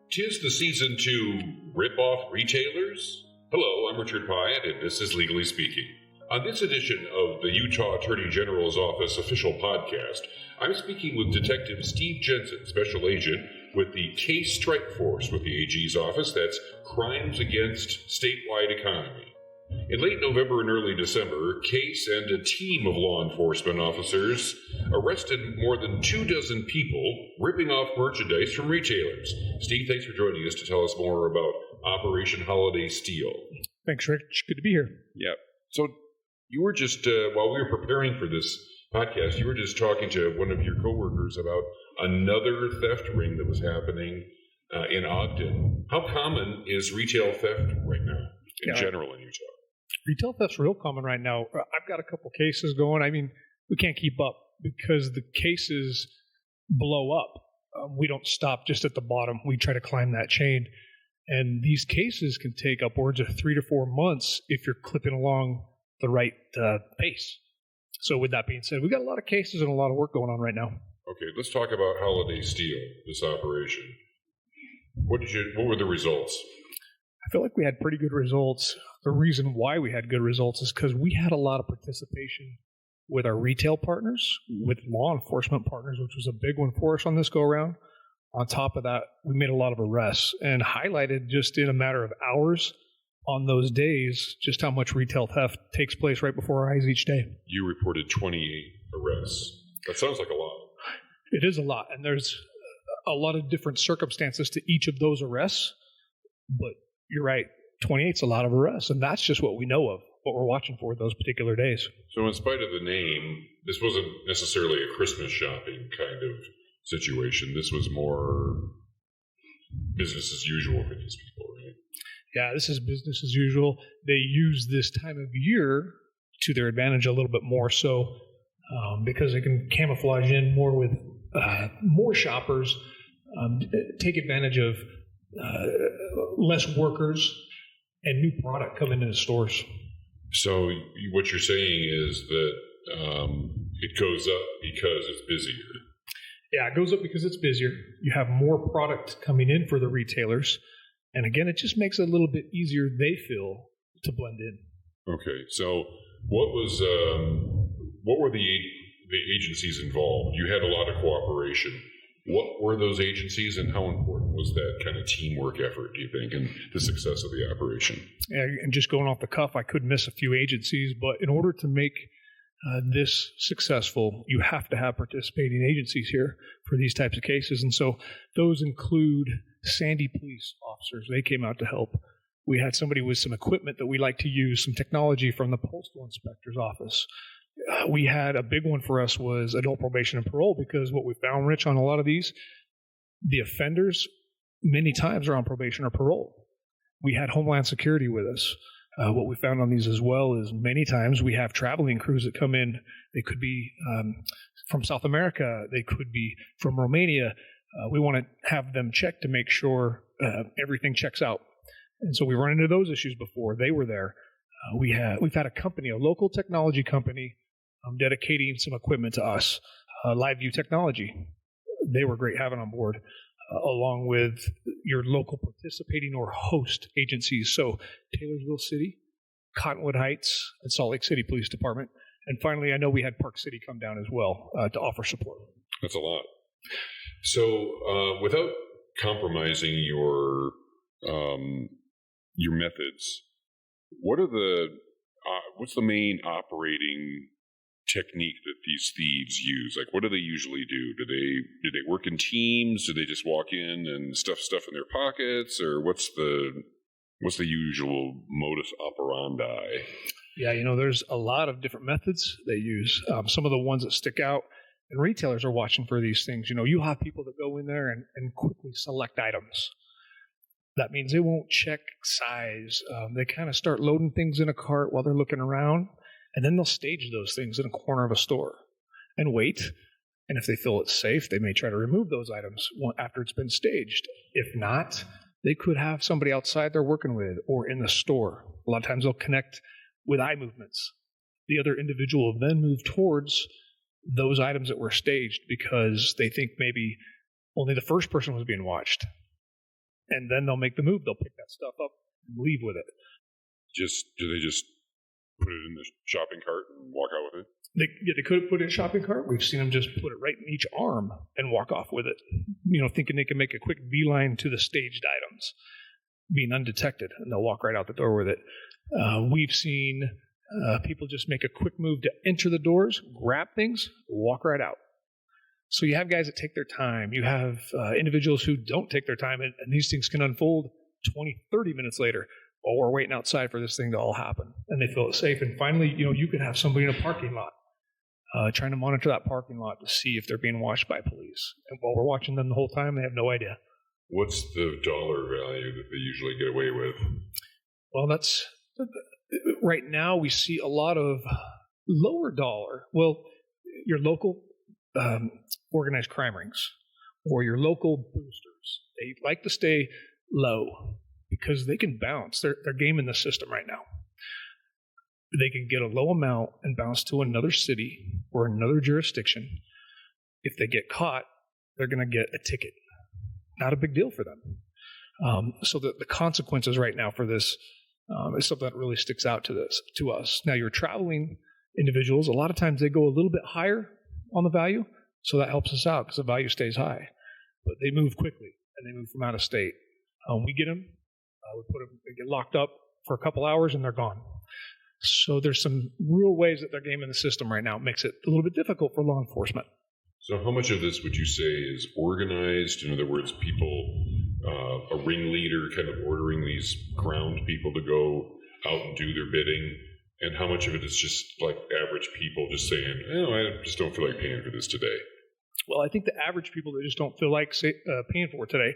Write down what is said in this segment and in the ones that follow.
'Tis the season to rip off retailers. Hello, I'm Richard Piatt, and this is Legally Speaking. On this edition of the Utah Attorney General's Office official podcast, I'm speaking with Detective Steve Jensen, Special Agent with the Case Strike Force with the AG's office. That's Crimes Against Statewide Economy. In late November and early December, Case and a team of law enforcement officers arrested more than 24 people ripping off merchandise from retailers. Steve, thanks for joining us to tell us more about Operation Holiday Steal. Thanks, Rich. Good to be here. Yep. So you were just, while we were preparing for this podcast, you were just talking to one of your coworkers about another theft ring that was happening in Ogden. How common is retail theft right now in general in Utah? Retail theft's real common right now. I've got a couple cases going. I mean, we can't keep up because the cases blow up. We don't stop just at the bottom. We try to climb that chain. And these cases can take upwards of 3 to 4 months if you're clipping along the right pace. So with that being said, we've got a lot of cases and a lot of work going on right now. Okay, let's talk about Holiday Steal, this operation. What were the results? I feel like we had pretty good results. The reason why we had good results is because we had a lot of participation with our retail partners, with law enforcement partners, which was a big one for us on this go-around. On top of that, we made a lot of arrests and highlighted just in a matter of hours on those days just how much retail theft takes place right before our eyes each day. You reported 28 arrests. That sounds like a lot. It is a lot, and there's a lot of different circumstances to each of those arrests, but you're right, 28's a lot of arrests, and that's just what we know of, what we're watching for those particular days. So in spite of the name, this wasn't necessarily a Christmas shopping kind of situation. This was more business as usual for these people, right? Yeah, this is business as usual. They use this time of year to their advantage a little bit more so because they can camouflage in more with more shoppers, take advantage of less workers and new product coming into stores. So what you're saying is that it goes up because it's busier. Yeah, it goes up because it's busier. You have more product coming in for the retailers. And again, it just makes it a little bit easier, they feel, to blend in. Okay, so what were the agencies involved? You had a lot of cooperation. What were those agencies, and how important was that kind of teamwork effort, do you think, in the success of the operation? Yeah, and just going off the cuff, I could miss a few agencies, but in order to make this successful, you have to have participating agencies here for these types of cases. And so those include Sandy police officers. They came out to help. We had somebody with some equipment that we like to use, some technology from the postal inspector's office. We had a big one for us was adult probation and parole, because what we found, Rich, on a lot of these, the offenders many times are on probation or parole. We had Homeland Security with us. What we found on these as well is many times we have traveling crews that come in. They could be from South America. They could be from Romania. We want to have them checked to make sure everything checks out. And so we run into those issues before. They were there. We've had a company, a local technology company, dedicating some equipment to us, LiveView Technology. They were great having on board, along with your local participating or host agencies. So Taylorsville City, Cottonwood Heights, and Salt Lake City Police Department. And finally, I know we had Park City come down as well to offer support. That's a lot. So without compromising your methods, what's the main operating technique that these thieves use? Like, what do they usually do? Do they work in teams? Do they just walk in and stuff in their pockets, or what's the usual modus operandi? Yeah, there's a lot of different methods they use. Some of the ones that stick out, and retailers are watching for these things. You have people that go in there and quickly select items. That means they won't check size. They kind of start loading things in a cart while they're looking around, and then they'll stage those things in a corner of a store and wait. And if they feel it's safe, they may try to remove those items after it's been staged. If not, they could have somebody outside they're working with or in the store. A lot of times they'll connect with eye movements. The other individual will then move towards those items that were staged because they think maybe only the first person was being watched. and then they'll make the move. They'll pick that stuff up and leave with it. Do they just put it in the shopping cart and walk out with it? They could have put it in a shopping cart. We've seen them just put it right in each arm and walk off with it, thinking they can make a quick beeline to the staged items, being undetected, and they'll walk right out the door with it. We've seen people just make a quick move to enter the doors, grab things, walk right out. So you have guys that take their time. You have individuals who don't take their time, and these things can unfold 20, 30 minutes later while we're waiting outside for this thing to all happen, and they feel safe. And finally, you could have somebody in a parking lot trying to monitor that parking lot to see if they're being watched by police. And while we're watching them the whole time, they have no idea. What's the dollar value that they usually get away with? Well, right now we see a lot of lower dollar. Well, your local organized crime rings or your local boosters, they like to stay low because they can bounce. They're gaming the system right now. They can get a low amount and bounce to another city or another jurisdiction. If they get caught, they're going to get a ticket. Not a big deal for them. So the consequences right now for this is something that really sticks out to us. Now, your traveling individuals, a lot of times they go a little bit higher on the value, so that helps us out because the value stays high. But they move quickly, and they move from out of state. We get them, they get locked up for a couple hours, and they're gone. So there's some real ways that they're gaming the system right now. It makes it a little bit difficult for law enforcement. So how much of this would you say is organized? In other words, people, a ringleader kind of ordering these ground people to go out and do their bidding? And how much of it is just like average people just saying, I just don't feel like paying for this today? Well, I think the average people that just don't feel like paying for it today,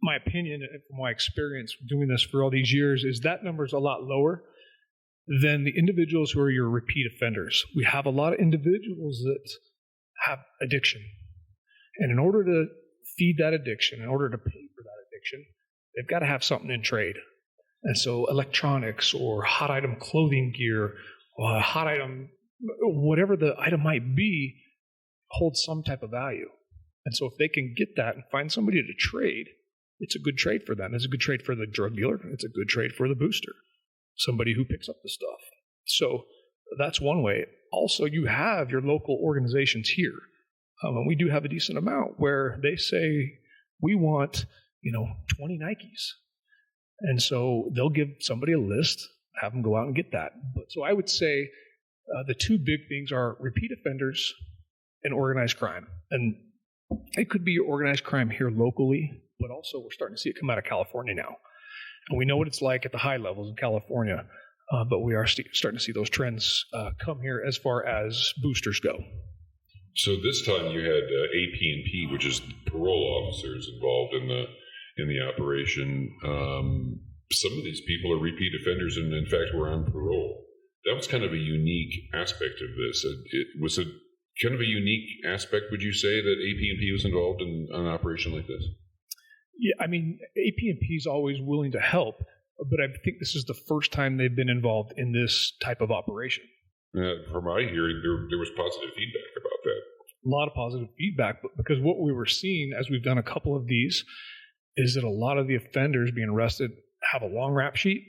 my opinion and from my experience doing this for all these years, is that number is a lot lower than the individuals who are your repeat offenders. We have a lot of individuals that have addiction. And in order to feed that addiction, in order to pay for that addiction, they've got to have something in trade. And so electronics or hot item clothing gear, or hot item, whatever the item might be, holds some type of value. And so if they can get that and find somebody to trade, it's a good trade for them. It's a good trade for the drug dealer. It's a good trade for the booster, somebody who picks up the stuff. So that's one way. Also, you have your local organizations here. And we do have a decent amount where they say, we want, 20 Nikes. And so they'll give somebody a list, have them go out and get that. So I would say the two big things are repeat offenders and organized crime. And it could be organized crime here locally, but also we're starting to see it come out of California now. And we know what it's like at the high levels in California, but we are starting to see those trends come here as far as boosters go. So this time you had AP&P, which is parole officers involved in the operation. Some of these people are repeat offenders and, in fact, were on parole. That was kind of a unique aspect of this. It was a kind of a unique aspect, would you say, that AP&P was involved in an operation like this? Yeah, I mean, AP&P is always willing to help, but I think this is the first time they've been involved in this type of operation. From my hearing, there was positive feedback about that. A lot of positive feedback, but because what we were seeing as we've done a couple of these is that a lot of the offenders being arrested have a long rap sheet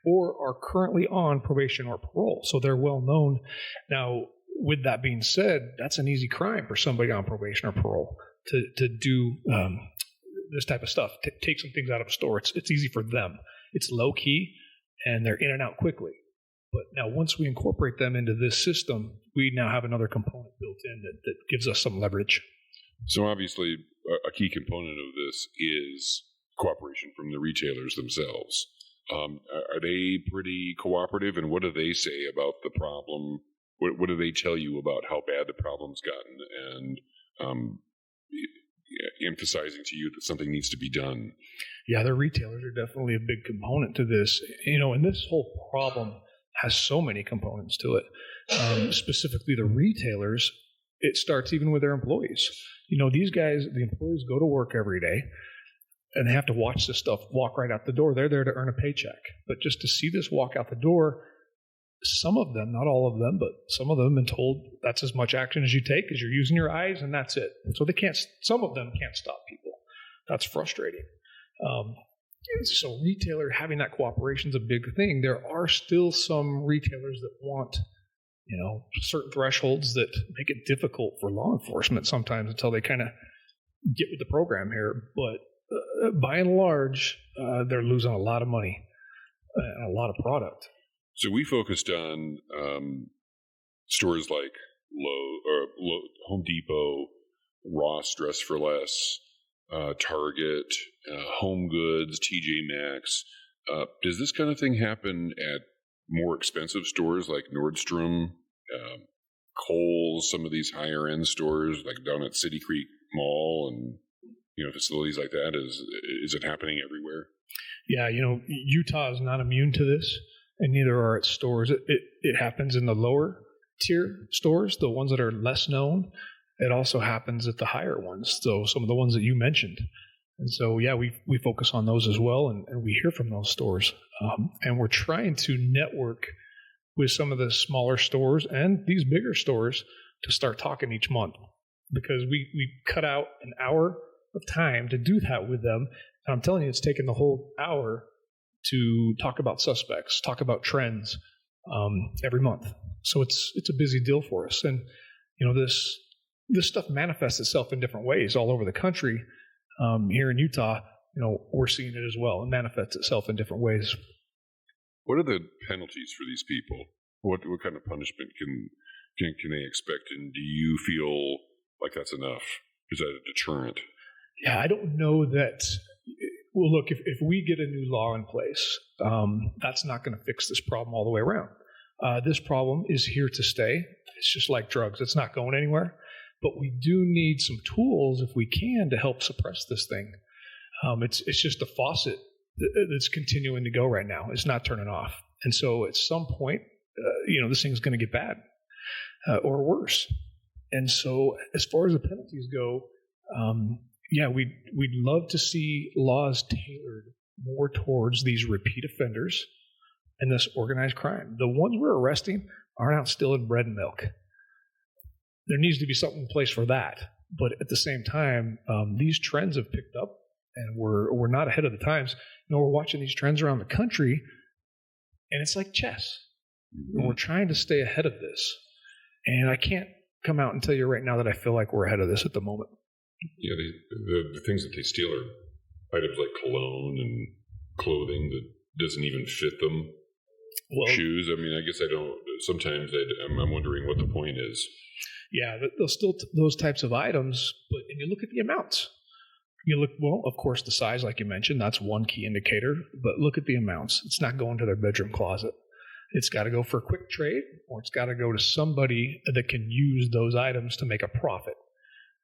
or are currently on probation or parole. So they're well known. Now, with that being said, that's an easy crime for somebody on probation or parole to do this type of stuff, take some things out of a store. It's easy for them. It's low key, and they're in and out quickly. But now once we incorporate them into this system, we now have another component built in that gives us some leverage. So obviously a key component of this is cooperation from the retailers themselves. Are they pretty cooperative, and what do they say about the problem? What do they tell you about how bad the problem's gotten, and emphasizing to you that something needs to be done? Yeah, the retailers are definitely a big component to this. And this whole problem has so many components to it. Specifically, the retailers, it starts even with their employees. These guys, the employees go to work every day, and they have to watch this stuff walk right out the door. They're there to earn a paycheck. But just to see this walk out the door, some of them, not all of them, but some of them have been told that's as much action as you take as you're using your eyes, and that's it. So some of them can't stop people. That's frustrating. So retailer having that cooperation is a big thing. There are still some retailers that want, certain thresholds that make it difficult for law enforcement sometimes until they kind of get with the program here. But by and large, they're losing a lot of money and a lot of product. So we focused on stores like Home Depot, Ross Dress for Less, Target, Home Goods, TJ Maxx. Does this kind of thing happen at more expensive stores like Nordstrom, Kohl's, some of these higher end stores like down at City Creek Mall and facilities like that? Is it happening everywhere? Yeah, Utah is not immune to this, and neither are its stores. It happens in the lower tier stores, the ones that are less known. It also happens at the higher ones, so some of the ones that you mentioned. And so, yeah, we focus on those as well, and we hear from those stores. And we're trying to network with some of the smaller stores and these bigger stores to start talking each month, because we cut out an hour of time to do that with them. And I'm telling you, it's taken the whole hour to talk about suspects, talk about trends every month. So it's a busy deal for us. And, this stuff manifests itself in different ways all over the country. Here in Utah, we're seeing it as well. It manifests itself in different ways. What are the penalties for these people? What kind of punishment can they expect? And do you feel like that's enough? Is that a deterrent? Yeah, I don't know that. Well, look, if we get a new law in place, that's not going to fix this problem all the way around. This problem is here to stay. It's just like drugs. It's not going anywhere. But we do need some tools, if we can, to help suppress this thing. It's just a faucet that's continuing to go right now. It's not turning off. And so at some point, this thing's going to get bad or worse. And so as far as the penalties go, we'd love to see laws tailored more towards these repeat offenders and this organized crime. The ones we're arresting aren't out stealing bread and milk. There needs to be something in place for that. But at the same time, these trends have picked up, and we're not ahead of the times. We're watching these trends around the country, and it's like chess. Mm-hmm. We're trying to stay ahead of this. And I can't come out and tell you right now that I feel like we're ahead of this at the moment. Yeah, the things that they steal are items like cologne and clothing that doesn't even fit them. Well, shoes. I mean, I guess I don't. Sometimes I'm wondering what the point is. Yeah, they'll still those types of items, and you look at the amounts. You look, well, of course, the size, like you mentioned, that's one key indicator. But look at the amounts. It's not going to their bedroom closet. It's got to go for a quick trade, or it's got to go to somebody that can use those items to make a profit.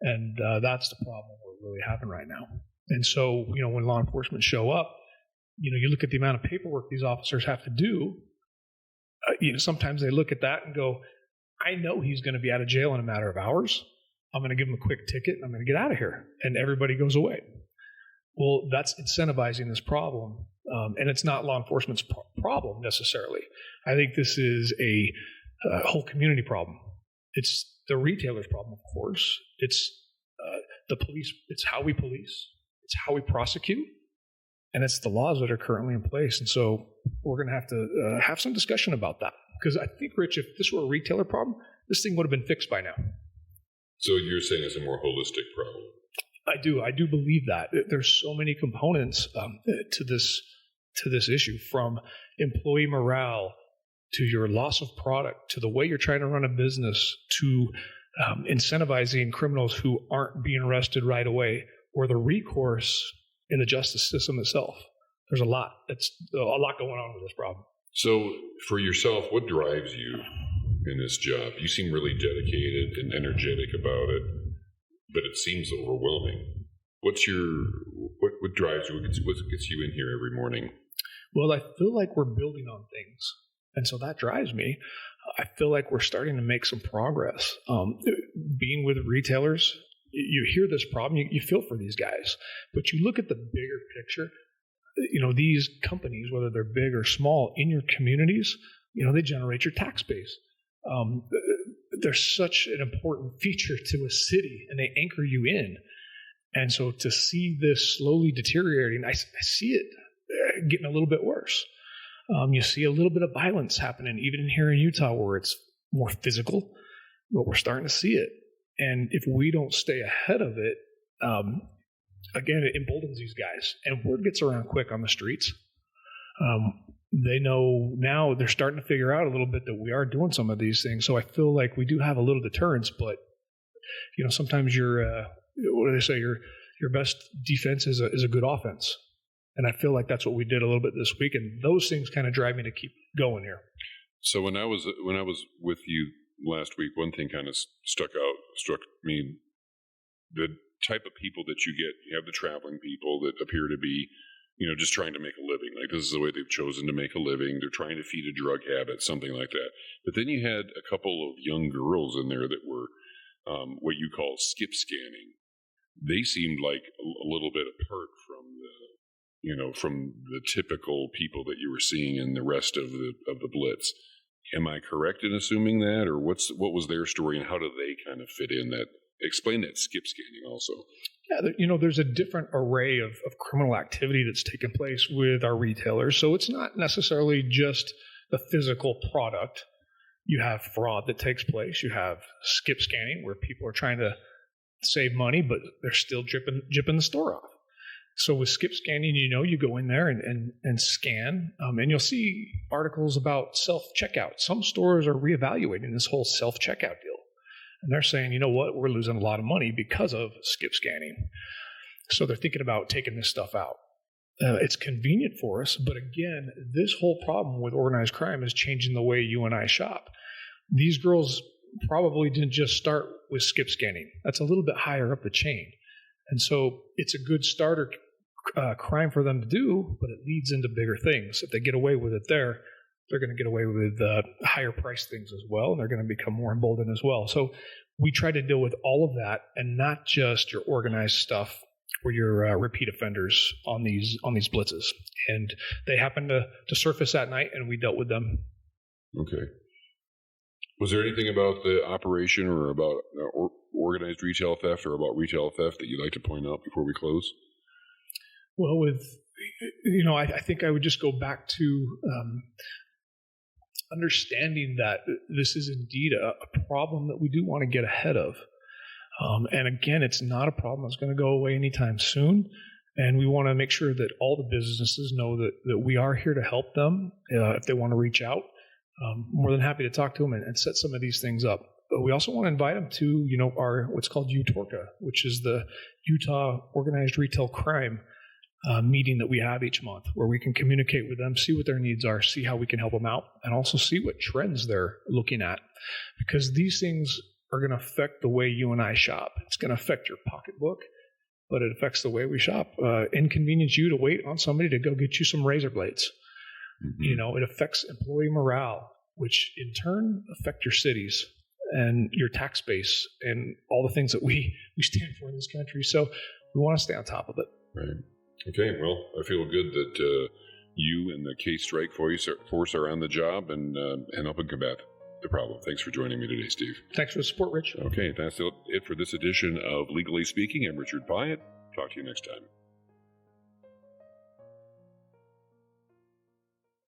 And that's the problem we're really having right now. And so, when law enforcement show up, you look at the amount of paperwork these officers have to do. Sometimes they look at that and go, I know he's going to be out of jail in a matter of hours. I'm going to give him a quick ticket and I'm going to get out of here. And everybody goes away. Well, that's incentivizing this problem. And it's not law enforcement's problem necessarily. I think this is a whole community problem. It's the retailer's problem, of course. It's the police. It's how we police. It's how we prosecute. And it's the laws that are currently in place. And so we're going to have to have some discussion about that. Because I think, Rich, if this were a retailer problem, this thing would have been fixed by now. So you're saying it's a more holistic problem? I do believe that. There's so many components to this issue, from employee morale to your loss of product, to the way you're trying to run a business, to incentivizing criminals who aren't being arrested right away, or the recourse in the justice system itself. There's a lot. It's a lot going on with this problem. So for yourself, what drives you in this job? You seem really dedicated and energetic about it, but it seems overwhelming. What drives you? What gets you in here every morning? Well, I feel like we're building on things, and so that drives me. I feel like we're starting to make some progress. Being with retailers, you hear this problem, you feel for these guys, but you look at the bigger picture. These companies, whether they're big or small, in your communities, they generate your tax base. They're such an important feature to a city, and they anchor you in. And so to see this slowly deteriorating, I see it getting a little bit worse. You see a little bit of violence happening, even here in Utah, where it's more physical, but we're starting to see it. And if we don't stay ahead of it, again, it emboldens these guys. And word gets around quick on the streets. They know now, they're starting to figure out a little bit that we are doing some of these things. So I feel like we do have a little deterrence, but sometimes what do they say? Your best defense is a good offense. And I feel like that's what we did a little bit this week. And those things kind of drive me to keep going here. So when I was with you last week, one thing kind of struck me, the type of people that you get. You have the traveling people that appear to be, just trying to make a living. Like, this is the way they've chosen to make a living. They're trying to feed a drug habit, something like that. But then you had a couple of young girls in there that were what you call skip scanning. They seemed like a little bit apart from the typical people that you were seeing in the rest of the blitz. Am I correct in assuming that, or what was their story, and how do they kind of fit in that? Explain that skip scanning also. Yeah, there's a different array of criminal activity that's taken place with our retailers. So it's not necessarily just the physical product. You have fraud that takes place. You have skip scanning, where people are trying to save money, but they're still jipping the store off. So with skip scanning, you go in there and scan, and you'll see articles about self-checkout. Some stores are reevaluating this whole self-checkout deal. And they're saying, you know what, we're losing a lot of money because of skip scanning. So they're thinking about taking this stuff out. It's convenient for us, but again, this whole problem with organized crime is changing the way you and I shop. These girls probably didn't just start with skip scanning. That's a little bit higher up the chain. And so it's a good starter crime for them to do, but it leads into bigger things. If they get away with it there, they're going to get away with higher price things as well, and they're going to become more emboldened as well. So we try to deal with all of that, and not just your organized stuff or your repeat offenders on these blitzes. And they happened to surface that night, and we dealt with them. Okay. Was there anything about the operation or about organized retail theft or about retail theft that you'd like to point out before we close? Well, I think I would just go back to understanding that this is indeed a problem that we do want to get ahead of. And again, it's not a problem that's going to go away anytime soon. And we want to make sure that all the businesses know that we are here to help them if they want to reach out. More than happy to talk to them and set some of these things up. But we also want to invite them to, our what's called UTORCA, which is the Utah Organized Retail Crime meeting that we have each month, where we can communicate with them, see what their needs are, see how we can help them out, and also see what trends they're looking at. Because these things are going to affect the way you and I shop. It's going to affect your pocketbook, but it affects the way we shop. Inconvenience you to wait on somebody to go get you some razor blades. Mm-hmm. It affects employee morale, which in turn affect your cities and your tax base and all the things that we stand for in this country. So we want to stay on top of it. Right. Okay. Well, I feel good that you and the Case Strike Force are on the job and helping combat the problem. Thanks for joining me today, Steve. Thanks for the support, Rich. Okay. That's it for this edition of Legally Speaking. I'm Richard Piatt. Talk to you next time.